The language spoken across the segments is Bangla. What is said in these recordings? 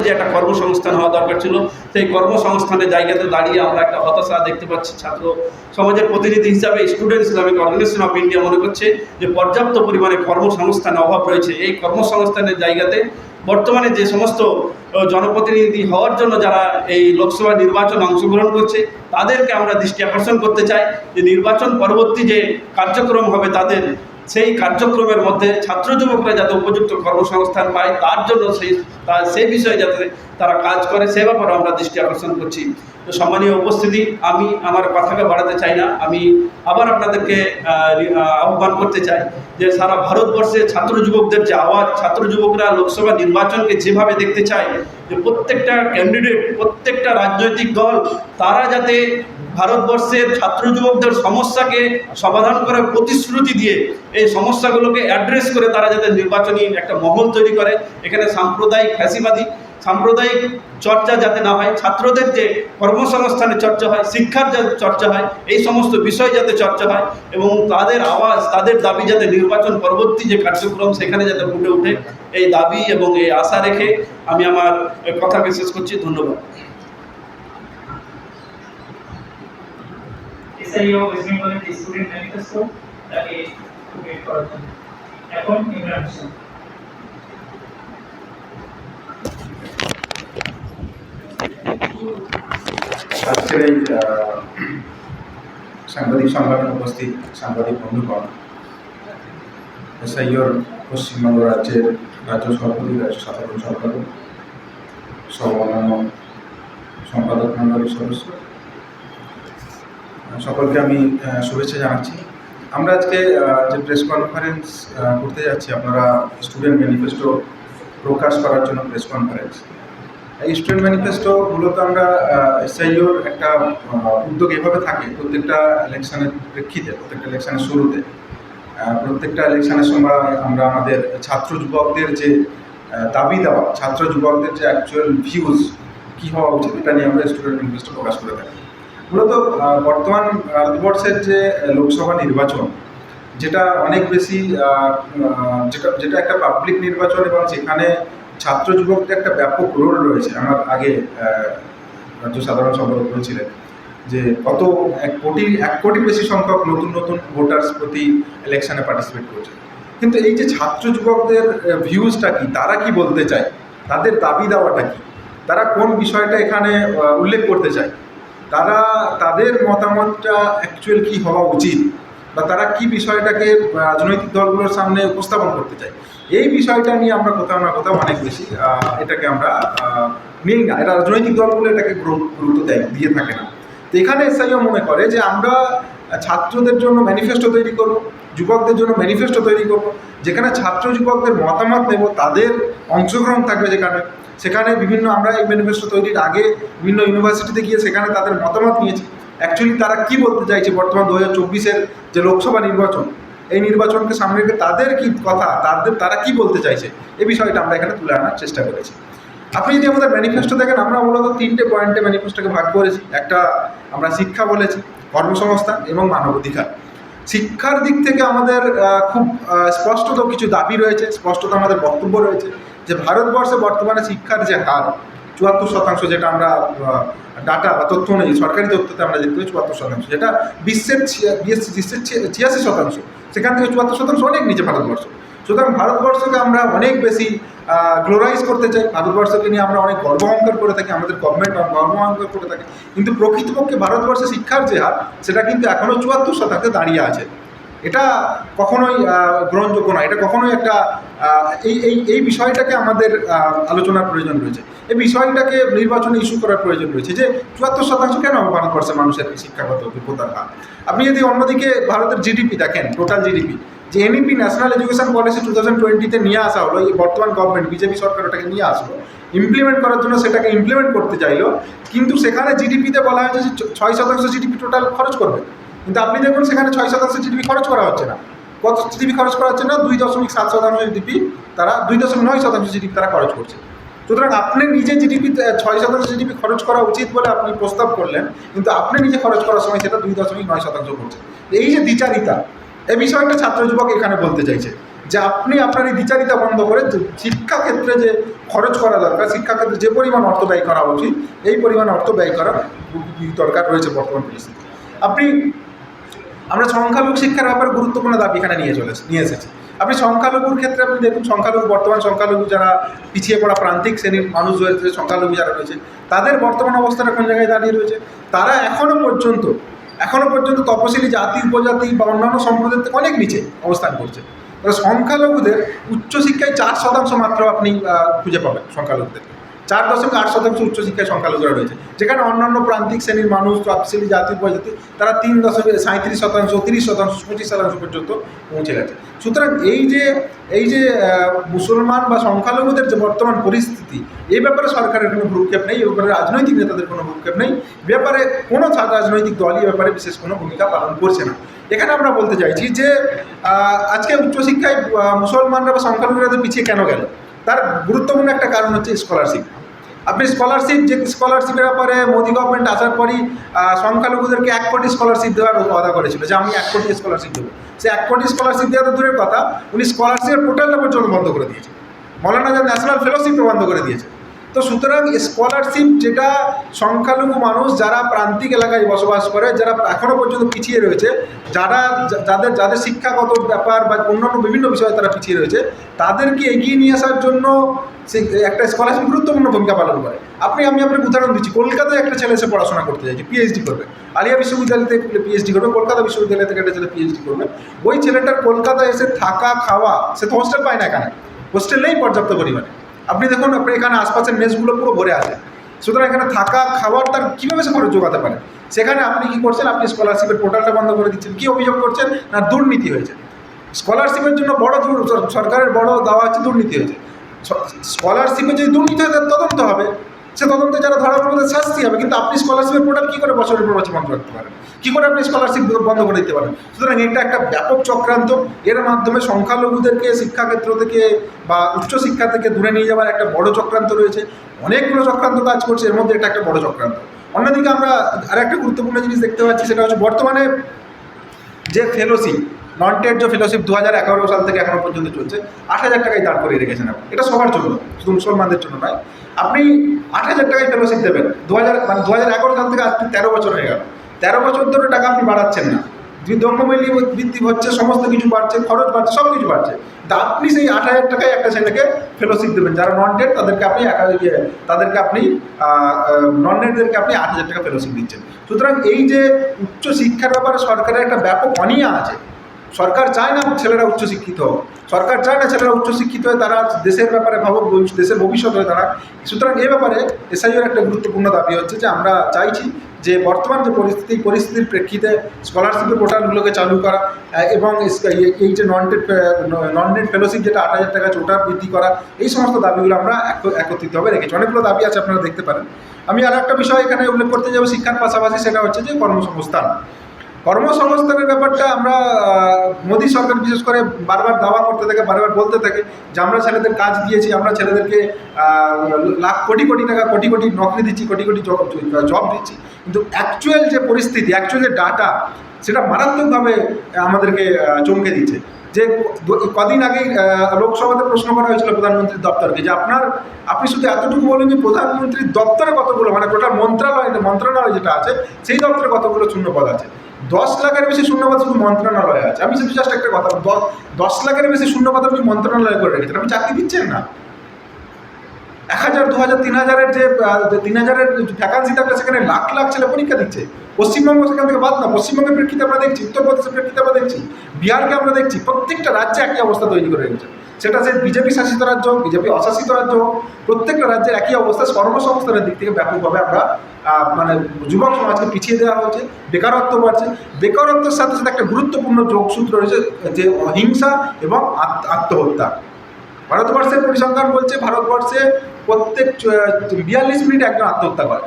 যে একটা কর্মসংস্থান হওয়া দরকার ছিল, সেই কর্মসংস্থানের জায়গাতে দাঁড়িয়ে আমরা একটা হতাশা দেখতে পাচ্ছি। ছাত্র সমাজের প্রতিনিধি হিসাবে Student Islamic Organisation of India মনে করছে যে পর্যাপ্ত পরিমাণে কর্মসংস্থানের অভাব রয়েছে। এই কর্মসংস্থানের জায়গাতে বর্তমানে যে সমস্ত জনপ্রতিনিধি হওয়ার জন্য যারা এই লোকসভা নির্বাচনে অংশগ্রহণ করছে, তাদেরকে আমরা দৃষ্টি আকর্ষণ করতে চাই যে নির্বাচন পরবর্তী যে কার্যক্রম হবে তাদের সেই কার্যক্রমের মধ্যে ছাত্র যুবকরা যাতে উপযুক্ত কর্মসংস্থান পায়, তার জন্য সেই বিষয়ে যাতে তারা কাজ করে, সে ব্যাপারে আমরা দৃষ্টি আকর্ষণ করছি। তো সম্মানীয় উপস্থিতি, আমি আমার কথাকে বাড়াতে চাই না। আমি আবার আপনাদেরকে আহ্বান করতে চাই যে সারা ভারতবর্ষে ছাত্র যুবকদের যে আওয়াজ, ছাত্র যুবকরা লোকসভা নির্বাচনকে যেভাবে দেখতে চায় যে প্রত্যেকটা ক্যান্ডিডেট, প্রত্যেকটা রাজনৈতিক দল তারা যাতে ভারতবর্ষের ছাত্র যুবকদের সমস্যাকে সমাধান করে প্রতিশ্রুতি দিয়ে এই সমস্যাগুলোকে অ্যাড্রেস করে তারা যাতে নির্বাচনী একটা মহল তৈরি করে। এখানে সাম্প্রদায়িক ফ্যাসিবাদী সাম্প্রদায়িক চর্চা যাতে না হয়, ছাত্রদের যে কর্মসংস্থানের চর্চা হয়, শিক্ষার যাতে চর্চা হয়, এই সমস্ত বিষয় যাতে চর্চা হয় এবং তাদের আওয়াজ, তাদের দাবি যাতে নির্বাচন পরবর্তী যে কার্যক্রম সেখানে যাতে ফুটে ওঠে, এই দাবি এবং এই আশা রেখে আমি আমার কথাকে শেষ করছি। ধন্যবাদ। SIO ওয়েস্ট বেঙ্গলের স্টুডেন্ট ম্যানিফেস্টো তাকে ক্রিয়েট করার জন্য এখন ইমরান হোসেন। আজকের এই সাংবাদিক সম্মেলনে উপস্থিত সাংবাদিক বন্ধুগণ, SIOর পশ্চিমবঙ্গ রাজ্যের রাজ্য সভাপতি, রাজ্য সাধারণ সম্পাদক সহ অন্যান্য সম্পাদক মণ্ডলীর সদস্য, সকলকে আমি শুভেচ্ছা জানাচ্ছি। আমরা আজকে যে প্রেস কনফারেন্স করতে যাচ্ছি, আপনারা স্টুডেন্ট ম্যানিফেস্টো প্রকাশ করার জন্য প্রেস কনফারেন্স। এই স্টুডেন্ট ম্যানিফেস্টো মূলত আমরা SIOর একটা উদ্যোগ এভাবে থাকে, প্রত্যেকটা ইলেকশনের প্রেক্ষিতে, প্রত্যেকটা ইলেকশনের শুরুতে, প্রত্যেকটা ইলেকশনের সময় আমরা আমাদের ছাত্র যুবকদের যে দাবি দেওয়া, ছাত্র যুবকদের যে অ্যাকচুয়াল ভিউজ কী হওয়া উচিত, এটা নিয়ে আমরা স্টুডেন্ট ম্যানিফেস্টো প্রকাশ করে থাকি। মূলত বর্তমান ভারতবর্ষের যে লোকসভা নির্বাচন, যেটা অনেক বেশি যেটা একটা পাবলিক নির্বাচন এবং যেখানে ছাত্র যুবকদের একটা ব্যাপক রোল রয়েছে। আমার আগে রাজ্য সাধারণ সম্পাদক বলছিলেন যে কত 1 কোটির বেশি সংখ্যক নতুন নতুন ভোটার্স প্রতি ইলেকশনে পার্টিসিপেট করছে। কিন্তু এই যে ছাত্র যুবকদের ভিউজটা কি, তারা কি বলতে চায়, তাদের দাবি দেওয়াটা কি, তারা কোন বিষয়টা এখানে উল্লেখ করতে চায়, তারা তাদের মতামতটা অ্যাকচুয়াল কী হওয়া উচিত, বা তারা কি বিষয়টাকে রাজনৈতিক দলগুলোর সামনে উপস্থাপন করতে চায়, এই বিষয়টা নিয়ে আমরা কোথাও না কোথাও অনেক বেশি এটাকে আমরা নিই না। এটা রাজনৈতিক দলগুলো এটাকে গুরুত্ব দিয়ে থাকে না। তো এখানে SIO মনে করে যে আমরা ছাত্রদের জন্য ম্যানিফেস্টো তৈরি করব, যুবকদের জন্য ম্যানিফেস্টো তৈরি করব, যেখানে ছাত্র যুবকদের মতামত নেব, তাদের অংশগ্রহণ থাকবে, সেখানে বিভিন্ন আমরা এই ম্যানিফেস্টো তৈরির আগে বিভিন্ন ইউনিভার্সিটিতে গিয়ে সেখানে তাদের মতামত নিয়েছি। অ্যাকচুয়ালি তারা কি বলতে চাইছে বর্তমান 2024-এর যে লোকসভা নির্বাচন, এই নির্বাচনকে সামনে রেখে তাদের কি কথা, তারা কি বলতে চাইছে, এই বিষয়টা আমরা এখানে তুলে আনার চেষ্টা করেছি। আপনি যদি আমাদের ম্যানিফেস্টো দেখেন, আমরা মূলত 3টে পয়েন্টে ম্যানিফেস্টোকে ভাগ করেছি। একটা আমরা শিক্ষা বলেছি, কর্মসংস্থান এবং মানবাধিকার। শিক্ষার দিক থেকে আমাদের খুব স্পষ্টত কিছু দাবি রয়েছে, স্পষ্টত আমাদের বক্তব্য রয়েছে যে ভারতবর্ষে বর্তমানে শিক্ষার যে হার 74%, যেটা আমরা ডাটা বা তথ্য অনুযায়ী সরকারি তথ্যতে আমরা দেখতে পাই 74%, যেটা বিশ্বের 86%, সেখান থেকে 74% অনেক নিচে ভারতবর্ষ। সুতরাং ভারতবর্ষকে আমরা অনেক বেশি গ্লোরাইজ করতে চাই, ভারতবর্ষকে নিয়ে আমরা অনেক গর্ব অহংকার করে থাকি, আমাদের গভর্নমেন্ট গর্ব অহংকার করে থাকে, কিন্তু প্রকৃতপক্ষে ভারতবর্ষে শিক্ষার যে হার, সেটা কিন্তু এখনও 74% দাঁড়িয়ে আছে। এটা কখনোই গ্রহণযোগ্য নয়। এটা কখনোই একটা এই বিষয়টাকে আমাদের আলোচনার প্রয়োজন রয়েছে। এই বিষয়টাকে নির্বাচনে ইস্যু করার প্রয়োজন রয়েছে যে 74% কেন ভারতবর্ষের মানুষের শিক্ষাগত যোগ্যতার হার। আপনি যদি অন্যদিকে ভারতের GDP দেখেন, টোটাল GDP, যে NEP ন্যাশনাল এডুকেশন পলিসি 2020-তে নিয়ে আসা হলো, এই বর্তমান গভর্নমেন্ট বিজেপি সরকার ওটাকে নিয়ে আসলো ইমপ্লিমেন্ট করার জন্য, সেটাকে ইমপ্লিমেন্ট করতে চাইলো, কিন্তু সেখানে GDP-তে বলা হয়েছে যে 6% GDP টোটাল খরচ করবে। কিন্তু আপনি দেখুন সেখানে 6% GDP খরচ করা হচ্ছে না। কত GDP খরচ করা হচ্ছে না? 2.7% GDP, তারা 2.9% GDP তারা খরচ করছে। সুতরাং আপনি নিজে GDP 6% GDP খরচ করা উচিত বলে আপনি প্রস্তাব করলেন, কিন্তু আপনি নিজে খরচ করার সময় সেটা 2.9% করছে। এই যে দ্বিচারিতা, এই বিষয়টা ছাত্র যুবক এখানে বলতে চাইছে যে আপনি আপনার এই দ্বিচারিতা বন্ধ করে শিক্ষাক্ষেত্রে যে খরচ করা দরকার, শিক্ষাক্ষেত্রে যে পরিমাণ অর্থ ব্যয় করা উচিত এই পরিমাণ অর্থ ব্যয় করা দরকার রয়েছে বর্তমান পরিস্থিতি। আমরা সংখ্যালঘু শিক্ষার ব্যাপারে গুরুত্বপূর্ণ দাবি এখানে নিয়ে এসেছি। আপনি সংখ্যালঘুর ক্ষেত্রে আপনি দেখুন, বর্তমান সংখ্যালঘু যারা পিছিয়ে পড়া প্রান্তিক শ্রেণীর মানুষ রয়েছে, সংখ্যালঘু যারা রয়েছে, তাদের বর্তমান অবস্থাটা কোন জায়গায় দাঁড়িয়ে রয়েছে? তারা এখনও পর্যন্ত তপশিলি জাতি, উপজাতি বা অন্যান্য সম্প্রদায়ের থেকে অনেক নিচে অবস্থান করছে। সংখ্যালঘুদের উচ্চশিক্ষায় 4% মাত্র আপনি খুঁজে পাবেন। সংখ্যালঘুদের 4.8% উচ্চশিক্ষায় সংখ্যালঘুরা রয়েছে, যেখানে অন্যান্য প্রান্তিক শ্রেণীর মানুষ, তফসিলি জাতি, উপজাতি তারা 3.37%, 30%, 25% পর্যন্ত পৌঁছে গেছে। সুতরাং এই যে মুসলমান বা সংখ্যালঘুদের যে বর্তমান পরিস্থিতি, এই ব্যাপারে সরকারের কোনো ভ্রুক্ষেপ নেই, এই ব্যাপারে রাজনৈতিক নেতাদের কোনো ভ্রুক্ষেপ নেই, ব্যাপারে কোনো রাজনৈতিক দলই ব্যাপারে বিশেষ কোনো ভূমিকা পালন করছে না। এখানে আমরা বলতে চাইছি যে আজকে উচ্চশিক্ষায় মুসলমানরা বা সংখ্যালঘুরা পিছিয়ে কেন গেল, তার গুরুত্বপূর্ণ একটা কারণ হচ্ছে স্কলারশিপ। আপনি স্কলারশিপের ব্যাপারে মোদি গভর্নমেন্ট আসার পরই সংখ্যালঘুদেরকে 1 কোটি স্কলারশিপ দেওয়ার ওয়াদা করেছিল, যে আমি 1 কোটি স্কলারশিপ দেবো। সে 1 কোটি স্কলারশিপ দেওয়া তো দূরের কথা, উনি স্কলারশিপের পোর্টালটা পর্যন্ত বন্ধ করে দিয়েছে, মৌলানা আজাদ ন্যাশনাল ফেলোশিপও বন্ধ করে দিয়েছে। তো সুতরাং স্কলারশিপ যেটা সংখ্যালঘু মানুষ যারা প্রান্তিক এলাকায় বসবাস করে, যারা এখনও পর্যন্ত পিছিয়ে রয়েছে, যাদের শিক্ষাগত ব্যাপার বা অন্যান্য বিভিন্ন বিষয়ে তারা পিছিয়ে রয়েছে, তাদেরকে এগিয়ে নিয়ে আসার জন্য একটা স্কলারশিপ গুরুত্বপূর্ণ ভূমিকা পালন করে। আমি আপনাকে উদাহরণ দিচ্ছি, কলকাতায় একটা ছেলে এসে পড়াশোনা করতে চাইছে, পিএইচডি করবে, আলিয়া বিশ্ববিদ্যালয় থেকে পিএইচডি করবে, কলকাতা বিশ্ববিদ্যালয় থেকে একটা ছেলে পিএইচডি করবে। ওই ছেলেটার কলকাতায় এসে থাকা খাওয়া, সে তো হোস্টেল পায় না, এখানে হোস্টেল নেই পর্যাপ্ত পরিমাণে। আপনি দেখুন, আপনি এখানে আশপাশের মেসগুলো পুরো ভরে আছে, সুতরাং এখানে থাকা খাওয়ার তার কীভাবে সে খরচ যোগাতে পারে? সেখানে আপনি কী করছেন? আপনি স্কলারশিপের পোর্টালটা বন্ধ করে দিচ্ছেন। কী অভিযোগ করছেন? না, দুর্নীতি হয়েছে। স্কলারশিপের জন্য সরকারের বড় দাওয়া হচ্ছে দুর্নীতি হয়েছে। স্কলারশিপে যদি দুর্নীতি হয় তার তদন্ত হবে, সে তদন্তে যারা ধরা পড়বে তাদের শাস্তি হবে। কিন্তু আপনি স্কলারশিপের পোর্টাল কী করে বছরের পর বছর বন্ধ রাখতে পারেন? কী করে আপনি স্কলারশিপ বন্ধ করে দিতে পারেন? সুতরাং এটা একটা ব্যাপক চক্রান্ত। এর মাধ্যমে সংখ্যালঘুদেরকে শিক্ষাক্ষেত্র থেকে বা উচ্চশিক্ষা থেকে দূরে নিয়ে যাওয়ার একটা বড় চক্রান্ত রয়েছে। অনেকগুলো চক্রান্ত কাজ করছে, এর মধ্যে এটা একটা বড় চক্রান্ত। অন্যদিকে আমরা আরেকটা গুরুত্বপূর্ণ জিনিস দেখতে পাচ্ছি, সেটা হচ্ছে বর্তমানে যে ফেলোশিপ, নন টেট যে ফেলোশিপ 2011 সাল থেকে এখনও পর্যন্ত চলছে, 8,000 টাকায় দাঁড় করিয়ে রেখেছেন আপনি। এটা সবার জন্য, শুধু মুসলমানদের জন্য নয়। আপনি 8,000 টাকায় ফেলোশিপ দেবেন। 2011 সাল থেকে আজ 13 বছর হয়ে গেল। 13 বছর ধরে টাকা আপনি বাড়াচ্ছেন না, দ্রব্যমূল্য বৃদ্ধি হচ্ছে, সমস্ত কিছু বাড়ছে, খরচ বাড়ছে, সব কিছু বাড়ছে। তা আপনি সেই 8,000 টাকায় একটা ছেলেকে ফেলোশিপ দেবেন, যারা নন টেট তাদেরকে আপনি নন নেটদেরকে আপনি 8,000 টাকা ফেলোশিপ দিচ্ছেন। সুতরাং এই যে উচ্চশিক্ষার ব্যাপারে সরকারের একটা ব্যাপক অনীহা আছে। সরকার চায় না ছেলেরা উচ্চশিক্ষিত হোক, সরকার চায় না ছেলেরা উচ্চশিক্ষিত হয়ে তারা দেশের ব্যাপারে ভাবুক, দেশের ভবিষ্যৎ হয়ে দাঁড়াক। সুতরাং এই ব্যাপারে এসআইওর একটা গুরুত্বপূর্ণ দাবি হচ্ছে যে আমরা চাইছি যে বর্তমান যে পরিস্থিতির প্রেক্ষিতে স্কলারশিপের পোর্টালগুলোকে চালু করা এবং এই যে নন নেট ফেলোশিপ যেটা 8,000 টাকা আছে ওটা বৃদ্ধি করা, এই সমস্ত দাবিগুলো আমরা একত্রিতভাবে রেখেছি। অনেকগুলো দাবি আছে, আপনারা দেখতে পারেন। আমি আর একটা বিষয় এখানে উল্লেখ করতে যাবো শিক্ষার পাশাপাশি, সেটা হচ্ছে যে কর্মসংস্থানের ব্যাপারটা আমরা মোদী সরকার বিশেষ করে বারবার দাওয়া করতে থাকে, বারবার বলতে থাকে যে আমরা ছেলেদের কাজ দিয়েছি, আমরা ছেলেদেরকে কোটি কোটি টাকা, কোটি কোটি নকরি দিচ্ছি, কোটি কোটি জব দিচ্ছি। কিন্তু অ্যাকচুয়াল যে পরিস্থিতি, অ্যাকচুয়াল যে ডাটা, সেটা মারাত্মকভাবে আমাদেরকে চমকে দিচ্ছে। যে কদিন আগেই লোকসভাতে প্রশ্ন করা হয়েছিল প্রধানমন্ত্রীর দপ্তরকে যে আপনি শুধু এতটুকু বলুন যে প্রধানমন্ত্রীর দপ্তরে কতগুলো, মানে টোটাল মন্ত্রণালয় যেটা আছে সেই দপ্তরে কতগুলো শূন্যপদ আছে। 10 লাখের বেশি শূন্যপদ শুধু মন্ত্রণালয়ে আছে। আমি শুধু জাস্ট একটা কথা, 10 লাখের বেশি শূন্যপদ আপনি মন্ত্রণালয় করে রেখেছেন, আপনি চাকরি দিচ্ছেন না। 1,000, 2,000, 3,000-এর যে 3,000-এর ভ্যাকান্সি থাকলে সেখানে লাখ লাখ ছেলে পরীক্ষা দিচ্ছে। পশ্চিমবঙ্গ সেখান থেকে বাদ না, পশ্চিমবঙ্গের প্রেক্ষিতে আমরা দেখছি, উত্তরপ্রদেশের প্রেক্ষিতে আমরা দেখছি, বিহারকে আমরা দেখছি, প্রত্যেকটা রাজ্যে একই অবস্থা তৈরি করে রেখেছে। সেটা যে বিজেপি শাসিত রাজ্য, বিজেপি অশাসিত রাজ্য, প্রত্যেকটা রাজ্যের একই অবস্থা। কর্মসংস্থানের দিক থেকে ব্যাপকভাবে আমরা মানে যুবক সমাজকে পিছিয়ে দেওয়া হচ্ছে, বেকারত্ব বাড়ছে। বেকারত্বের সাথে সাথে একটা গুরুত্বপূর্ণ যোগসূত্র রয়েছে যে অহিংসা এবং আত্মহত্যা। ভারতবর্ষের পরিসংখ্যান বলছে ভারতবর্ষে প্রত্যেক 42 মিনিট একজন আত্মহত্যা করে।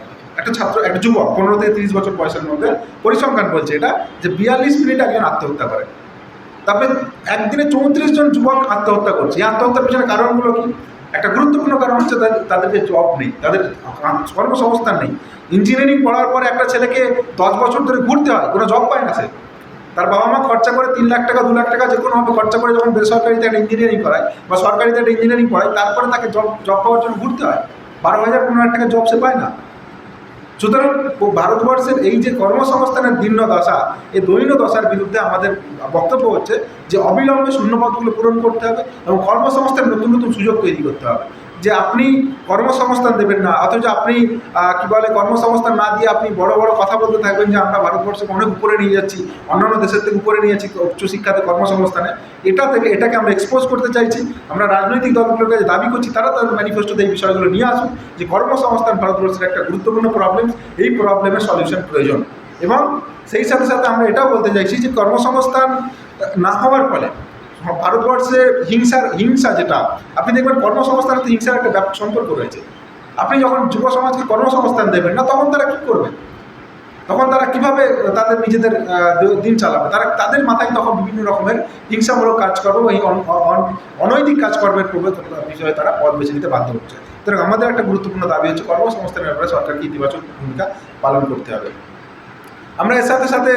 একটা যুবক 15 থেকে 30 বছর বয়সের মধ্যে, পরিসংখ্যান বলছে এটা, যে 42 মিনিট একজন আত্মহত্যা করে। তারপরে একদিনে 34 জন যুবক আত্মহত্যা করছে। এই আত্মহত্যার পেছনে কারণগুলো কি? একটা গুরুত্বপূর্ণ কারণ হচ্ছে তাদেরকে জব নেই, তাদের কর্মসংস্থান নেই। ইঞ্জিনিয়ারিং পড়ার পরে একটা ছেলেকে 10 বছর ধরে ঘুরতে হয়, কোনো জব পায় না সে। তার বাবা মা খরচা করে 3 লাখ টাকা 2 লাখ টাকা যে কোনোভাবে খরচা করে যখন বেসরকারিতে একটা ইঞ্জিনিয়ারিং করায় বা সরকারিতে একটা ইঞ্জিনিয়ারিং পড়ায়, তারপরে তাকে জব পাওয়ার জন্য ঘুরতে হয়। 12,000 15,000 টাকা জব সে পায় না। সুতরাং ভারতবর্ষের এই যে কর্মসংস্থানের দীর্ণ দশা, এই দৈন্য দশার বিরুদ্ধে আমাদের বক্তব্য হচ্ছে যে অবিলম্বে শূন্যপদগুলো পূরণ করতে হবে এবং কর্মসংস্থানের নতুন নতুন সুযোগ তৈরি করতে হবে। যে আপনি কর্মসংস্থান দেবেন না, অথচ আপনি কী বলে কর্মসংস্থান না দিয়ে আপনি বড় বড় কথা বলতে থাকবেন যে আমরা ভারতবর্ষকে অনেক উপরে নিয়ে যাচ্ছি, অন্যান্য দেশের থেকে উপরে নিয়ে যাচ্ছি উচ্চশিক্ষাতে কর্মসংস্থানে। এটাকে আমরা এক্সপোজ করতে চাইছি। আমরা রাজনৈতিক দলগুলোর কাছে দাবি করছি তারা তাদের ম্যানিফেস্টোতে এই বিষয়গুলো নিয়ে আসুন যে কর্মসংস্থান ভারতবর্ষের একটা গুরুত্বপূর্ণ প্রবলেম, এই প্রবলেমের সলিউশন প্রয়োজন। এবং সেই সাথে সাথে আমরা এটাও বলতে চাইছি যে কর্মসংস্থান না হওয়ার ফলে ভারতবর্ষে হিংসা যেটা আপনি দেখবেন, কর্মসংস্থানের সাথে হিংসার একটা ব্যাপক সম্পর্ক রয়েছে। আপনি যখন যুব সমাজকে কর্মসংস্থান দেবেন না, তখন তারা কী করবে? তখন তারা কীভাবে তাদের নিজেদের দিন চালাবে? তাদের মাথায় তখন বিভিন্ন রকমের হিংসামূলক কাজকর্ম বা এই অনৈতিক কাজকর্মের বিষয়ে তারা পথ বেছে নিতে বাধ্য হচ্ছে। সুতরাং আমাদের একটা গুরুত্বপূর্ণ দাবি হচ্ছে কর্মসংস্থানের ব্যাপারে সরকারকে ইতিবাচক ভূমিকা পালন করতে হবে। আমরা এর সাথে সাথে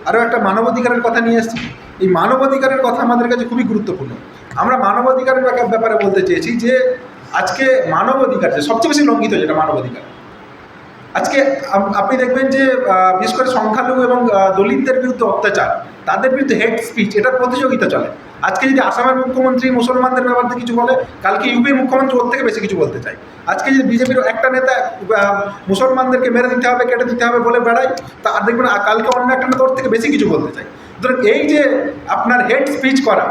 আরও একটা মানবাধিকারের কথা নিয়ে এসেছি। এই মানবাধিকারের কথা আমাদের কাছে খুবই গুরুত্বপূর্ণ। আমরা মানবাধিকারের ব্যাপারে বলতে চেয়েছি যে আজকে মানবাধিকার যে সবচেয়ে বেশি লঙ্ঘিত যেটা মানবাধিকার, আজকে আপনি দেখবেন যে বিশেষ করে সংখ্যালঘু এবং দলিতদের বিরুদ্ধে অত্যাচার, তাদের বিরুদ্ধে হেট স্পিচ, এটার প্রতিযোগিতা চলে। আজকে যদি আসামের মুখ্যমন্ত্রী মুসলমানদের ব্যাপারে কিছু বলে, কালকে ইউপির মুখ্যমন্ত্রী ওর থেকে বেশি কিছু বলতে চায়। আজকে যদি বিজেপির একটা নেতা মুসলমানদেরকে মেরে দিতে হবে, কেটে দিতে হবে বলে বেড়ায়, তা আর দেখবেন কালকে অন্য একটা নেতা ওর থেকে বেশি কিছু বলতে চায়। সুতরাং এই যে আপনার হেট স্পিচ করা,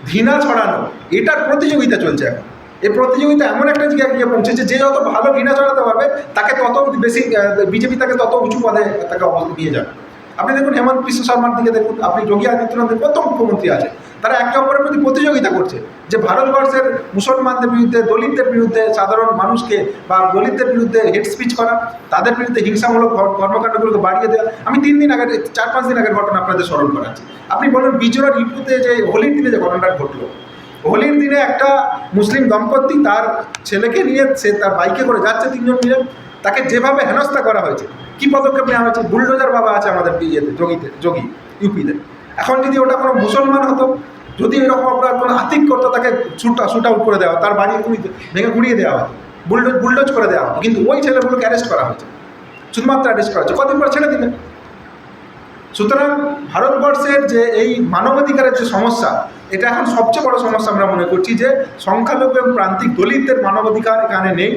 ঘৃণা ছড়ানো, এটার প্রতিযোগিতা চলছে এখন। এই প্রতিযোগিতা এমন একটা জায়গায় গিয়ে পৌঁছেছে যে যত ভালো ঘৃণা ছড়াতে পারবে তাকে তত বেশি বিজেপি তাকে তত উঁচু পদে তাকে নিয়ে যাবে। আপনি দেখুন হেমন্ত বিশ্ব শর্মার দিকে দেখুন, আপনি যোগী আদিত্যনাথের কত মুখ্যমন্ত্রী আছে, তারা একে অপরের প্রতি প্রতিযোগিতা করছে যে ভারতবর্ষের মুসলমানদের বিরুদ্ধে, দলিতদের বিরুদ্ধে, সাধারণ মানুষকে বা দলিতদের বিরুদ্ধে হেট স্পিচ করা, তাদের বিরুদ্ধে হিংসামূলক কর্মকাণ্ডগুলোকে বাড়িয়ে দেওয়া। আমি 4-5 দিন আগের ঘটনা আপনাদের স্মরণ করাচ্ছি। আপনি বলুন বিজোড়ার ইউপিতে যে হোলির দিনে যে ঘটনাটা ঘটলো, হোলির দিনে একটা মুসলিম দম্পতি তার ছেলেকে নিয়ে সে তার বাইকে করে যাচ্ছে, 3 জন মিলে, তাকে যেভাবে হেনস্থা করা হয়েছে, কী পদক্ষেপ নেওয়া হয়েছে? বুলডোজার বাবা আছে আমাদের যোগী ইউপিতে। এখন যদি ওটা কোনো মুসলমান হতো, যদি এরকম অপরাধ কোনো আতিক করতো, তাকে শুট আউট করে দেওয়া, তার বাড়ি ভেঙে গুড়িয়ে দেওয়া হতো, বুলডোজ করে দেওয়া হতো। কিন্তু ওই ছেলেগুলোকে অ্যারেস্ট করা হয়েছে, শুধুমাত্র অ্যারেস্ট করা হয়েছে, কদিন পর ছেড়ে দিলে। সুতরাং ভারতবর্ষের যে এই মানবাধিকারের যে সমস্যা, এটা এখন সবচেয়ে বড় সমস্যা আমরা মনে করছি যে সংখ্যালঘু এবং প্রান্তিক দলিতদের মানবাধিকার এখানে নেই।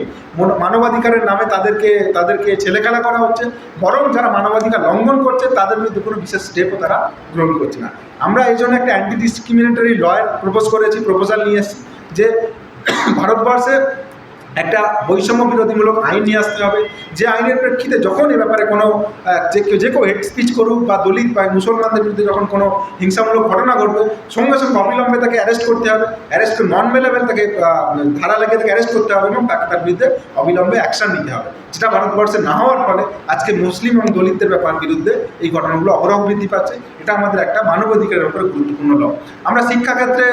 মানবাধিকারের নামে তাদেরকে ছেলেখেলা করা হচ্ছে, বরং যারা মানবাধিকার লঙ্ঘন করছে তাদের বিরুদ্ধে কোনো বিশেষ স্টেপও তারা গ্রহণ করছে না। আমরা এই জন্য একটা অ্যান্টি ডিসক্রিমিনেটরি লয়ের প্রপোজাল নিয়ে এসেছি যে ভারতবর্ষে একটা বৈষম্য বিরোধীমূলক আইন নিয়ে আসতে হবে, যে আইনের প্রেক্ষিতে যখন এ ব্যাপারে কোনো যে কেউ হেড স্পিচ করুক বা দলিত বা মুসলমানদের বিরুদ্ধে যখন কোনো হিংসামূলক ঘটনা ঘটবে, সঙ্গে সঙ্গে অবিলম্বে তাকে অ্যারেস্ট করতে হবে, অ্যারেস্ট নন বেলেবেল তাকে ধারা লাগিয়ে তাকে অ্যারেস্ট করতে হবে এবং তার বিরুদ্ধে অবিলম্বে অ্যাকশন নিতে হবে। যেটা ভারতবর্ষে না হওয়ার ফলে আজকে মুসলিম এবং দলিতদের বিরুদ্ধে এই ঘটনাগুলো অহরহ বৃদ্ধি পাচ্ছে। এটা আমাদের একটা মানবাধিকারের উপরে গুরুত্বপূর্ণ ল। আমরা শিক্ষাক্ষেত্রে,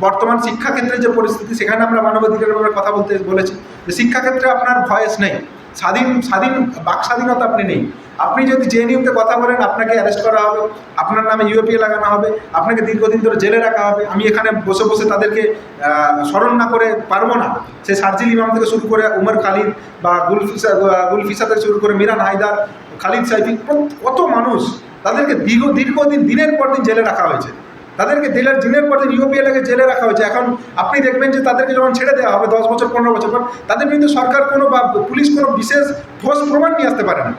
বর্তমান শিক্ষাক্ষেত্রে যে পরিস্থিতি, সেখানে আমরা মানবাধিকারের ব্যাপারে কথা বলেছি যে শিক্ষাক্ষেত্রে আপনার ভয়েস নেই, স্বাধীন বাক স্বাধীনতা আপনি নেই। আপনি যদি জেএনইউতে কথা বলেন, আপনাকে অ্যারেস্ট করা হবে, আপনার নামে ইউএপিএ লাগানো হবে, আপনাকে দীর্ঘদিন ধরে জেলে রাখা হবে। আমি এখানে বসে বসে তাদেরকে স্মরণ না করে পারবো না। সে শারজিল ইমাম থেকে শুরু করে উমর খালিদ বা গুলফিসা থেকে শুরু করে মিরান হায়দার, খালিদ সাইফি, কত মানুষ, তাদেরকে দীর্ঘদিন দিনের পর দিন জেলে রাখা হয়েছে, তাদেরকে দিনের পর দিন ইউপিএ লাগে জেলে রাখা হয়েছে। এখন আপনি দেখবেন যে তাদেরকে যখন ছেড়ে দেওয়া হবে 10 বছর 15 বছর পর, তাদের বিরুদ্ধে সরকার কোনো বা পুলিশ কোনো বিশেষ ঠোস প্রমাণ নিয়ে আসতে পারে না।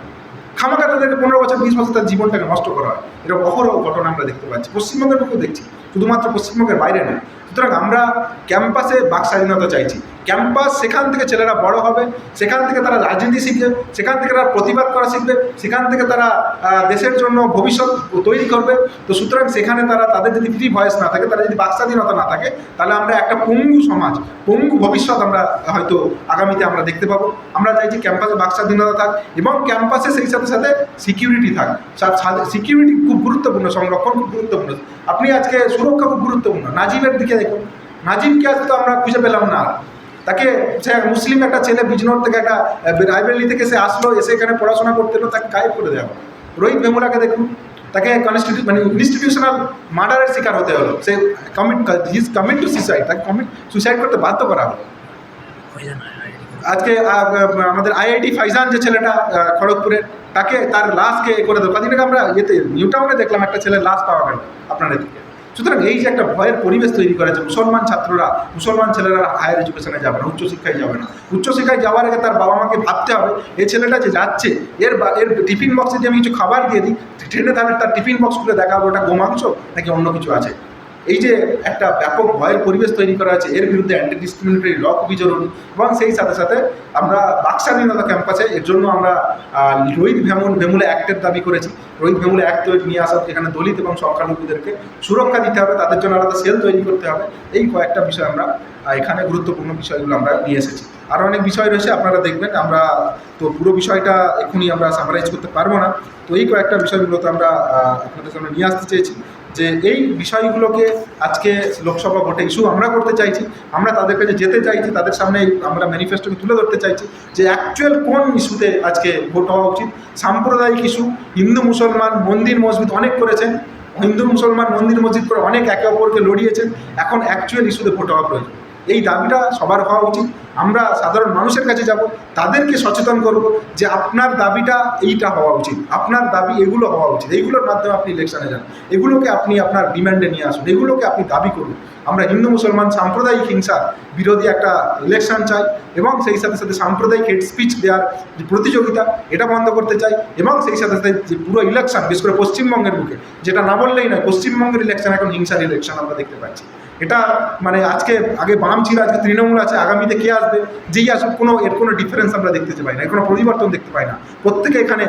খামাখা তাদেরকে 15 বছর 20 বছর তার জীবনটাকে নষ্ট করা হয়। এটা অহরহ ঘটনা আমরা দেখতে পাচ্ছি, পশ্চিমবঙ্গের বুকেও দেখছি, শুধুমাত্র পশ্চিমবঙ্গের বাইরে নয়। সুতরাং আমরা ক্যাম্পাসে বাক স্বাধীনতা চাইছি। ক্যাম্পাস, সেখান থেকে ছেলেরা বড় হবে, সেখান থেকে তারা রাজনীতি শিখবে, সেখান থেকে তারা প্রতিবাদ করা শিখবে, সেখান থেকে তারা দেশের জন্য ভবিষ্যৎ তৈরি করবে। তো সুতরাং সেখানে তাদের যদি ফ্রি ভয়েস না থাকে, তারা যদি বাক স্বাধীনতা না থাকে, তাহলে আমরা একটা পঙ্গু সমাজ, পঙ্গু ভবিষ্যৎ আমরা হয়তো আগামীতে আমরা দেখতে পাবো। আমরা চাইছি ক্যাম্পাসে বাক স্বাধীনতা থাক এবং ক্যাম্পাসে সেই সাথে সাথে সিকিউরিটি থাক। সিকিউরিটি খুব গুরুত্বপূর্ণ, সংরক্ষণ খুব গুরুত্বপূর্ণ। আপনি আজকে সুরক্ষা খুব গুরুত্বপূর্ণ। নাজিবের দিকে দেখুন, নাজিবকে আজ তো আমরা খুঁজে পেলাম না। তাকে, সে মুসলিম একটা ছেলে, বিজনোর থেকে একটা রায়বেরেলি থেকে সে আসলো, এসে এখানে পড়াশোনা করতে এলো, তাকে গায়েব করে দেওয়া। রোহিত ভেমুলাকে দেখুন, তাকে মানে ইনস্টিটিউশনাল মার্ডারের শিকার হতে হলো, সে কমিট টু সুইসাইড, তাকে সুইসাইড করতে বাধ্য করা হলো। আজকে আমাদের আইআইটি ফাইজান যে ছেলেটা খড়গপুরে, তাকে তার লাশকে করে দেবো, কদিন আগে আমরা নিউ টাউনে দেখলাম একটা ছেলের লাশ পাওয়া গেল আপনার এদিকে। সুতরাং এই যে একটা ভয়ের পরিবেশ তৈরি করেছে, মুসলমান ছাত্ররা, মুসলমান ছেলেরা হায়ার এডুকেশনে যাবে না, উচ্চশিক্ষায় যাবে না। উচ্চশিক্ষায় যাওয়ার আগে তার বাবা মাকে ভাবতে হবে এই ছেলেটা যে যাচ্ছে এর টিফিন বক্সে যদি আমি কিছু খাবার দিয়ে দিই, ট্রেনে তাহলে তার টিফিন বক্স খুলে দেখা হবে ওটা গোমাংস নাকি অন্য কিছু আছে। এই যে একটা ব্যাপক ভয়ের পরিবেশ তৈরি করা আছে, এর বিরুদ্ধে অ্যান্টি ডিসক্রিমিনেটরি ল খুবই জরুরি। এবং সেই সাথে সাথে আমরা বাকস্বাধীনতা ক্যাম্পাসে এর জন্য আমরা রোহিত ভেমুলে অ্যাক্টের দাবি করেছি। রোহিত ভেমুলে অ্যাক্ট নিয়ে আসা, যেখানে দলিত এবং সংখ্যালঘুদেরকে সুরক্ষা দিতে হবে, তাদের জন্য আলাদা সেল তৈরি করতে হবে। এই কয়েকটা বিষয় আমরা এখানে গুরুত্বপূর্ণ বিষয়গুলো আমরা নিয়ে এসেছি। আরও অনেক বিষয় রয়েছে, আপনারা দেখবেন। আমরা তো পুরো বিষয়টা এখনই আমরা সামারাইজ করতে পারবো না, তো এই কয়েকটা বিষয়গুলোতে আমরা আপনাদের সামনে নিয়ে আসতে চেয়েছি যে এই বিষয়গুলোকে আজকে লোকসভা ভোটে ইস্যু আমরা করতে চাইছি, আমরা তাদের কাছে যেতে চাইছি, তাদের সামনে আমরা ম্যানিফেস্টোকে তুলে ধরতে চাইছি যে অ্যাকচুয়াল কোন ইস্যুতে আজকে ভোট হওয়া উচিত। সাম্প্রদায়িক ইস্যু, হিন্দু মুসলমান মন্দির মসজিদ অনেক করেছেন, হিন্দু মুসলমান মন্দির মসজিদ করে অনেক একে অপরকে লড়িয়েছেন, এখন অ্যাকচুয়াল ইস্যুতে ভোট হওয়া প্রয়োজন। এই দাবিটা সবার হওয়া উচিত। আমরা সাধারণ মানুষের কাছে যাব, তাদেরকে সচেতন করব যে আপনার দাবিটা এইটা হওয়া উচিত, আপনার দাবি এগুলো হওয়া উচিত, এইগুলোর মাধ্যমে আপনি ইলেকশনে যান, এগুলোকে আপনি আপনার ডিম্যান্ডে নিয়ে আসুন, এগুলোকে আপনি দাবি করুন। আমরা হিন্দু মুসলমান সাম্প্রদায়িক হিংসা বিরোধী একটা ইলেকশন চাই, এবং সেই সাথে সাথে সাম্প্রদায়িক হেড স্পিচ দেওয়ার যে প্রতিযোগিতা, এটা বন্ধ করতে চাই। এবং সেই সাথে সাথে যে পুরো ইলেকশন, বিশেষ করে পশ্চিমবঙ্গের বুকে, যেটা না বললেই নয়, পশ্চিমবঙ্গের ইলেকশন এখন হিংসার ইলেকশন আমরা দেখতে পাচ্ছি। এটা মানে আগে বাম ছিল, আজকে তৃণমূল আছে, আগামীতে কে আসবে, যেই আসুক এর কোনো ডিফারেন্স আমরা দেখতে পাই না, এর কোনো পরিবর্তন দেখতে পাই না। প্রত্যেকে এখানে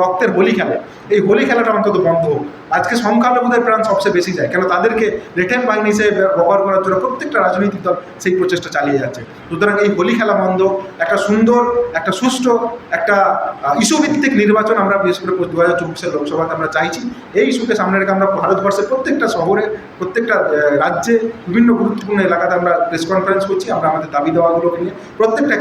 রক্তের হোলি খেলে, এই হোলি খেলাটা অন্তত বন্ধ হোক। আজকে সংখ্যালঘুদের প্রাণ সবচেয়ে বেশি যায়, কেন তাদেরকে লেটেন বাহিনী হিসেবে ব্যবহার করার জন্য প্রত্যেকটা রাজনৈতিক দল সেই প্রচেষ্টা চালিয়ে যাচ্ছে। সুতরাং এই হোলি খেলা বন্ধ, একটা সুন্দর, একটা সুষ্ঠু, একটা ইস্যুভিত্তিক নির্বাচন আমরা বিশেষ করে 2024 লোকসভাতে আমরা চাইছি। এই ইস্যুকে সামনে রেখে আমরা ভারতবর্ষের প্রত্যেকটা শহরে, প্রত্যেকটা রাজ্যে, বিভিন্ন গুরুত্বপূর্ণ এলাকাতে আমরা প্রেস কনফারেন্স করছি। আমরা আমাদের দাবি দেওয়াগুলোকে নিয়ে প্রত্যেকটা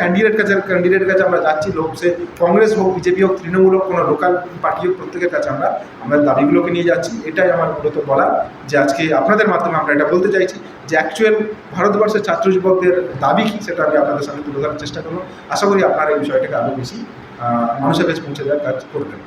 ক্যান্ডিডেটের কাছে আমরা যাচ্ছি, সে কংগ্রেস হোক, বিজেপি হোক, তৃণমূল হোক, কোনো লোকাল পার্টি হোক, প্রত্যেকের কাছে আমরা আমাদের দাবিগুলোকে নিয়ে যাচ্ছি। এটাই আমার মূলত বলা, যে আজকে আপনাদের মাধ্যমে আমরা এটা বলতে চাইছি যে অ্যাকচুয়াল ভারতবর্ষের ছাত্র যুবকদের দাবি কী, সেটা আমি আপনাদের সামনে তুলে ধরার চেষ্টা করব। আশা করি আপনারা এই বিষয়টাকে আরও বেশি মানুষের কাছে পৌঁছে দেওয়ার কাজ করবেন।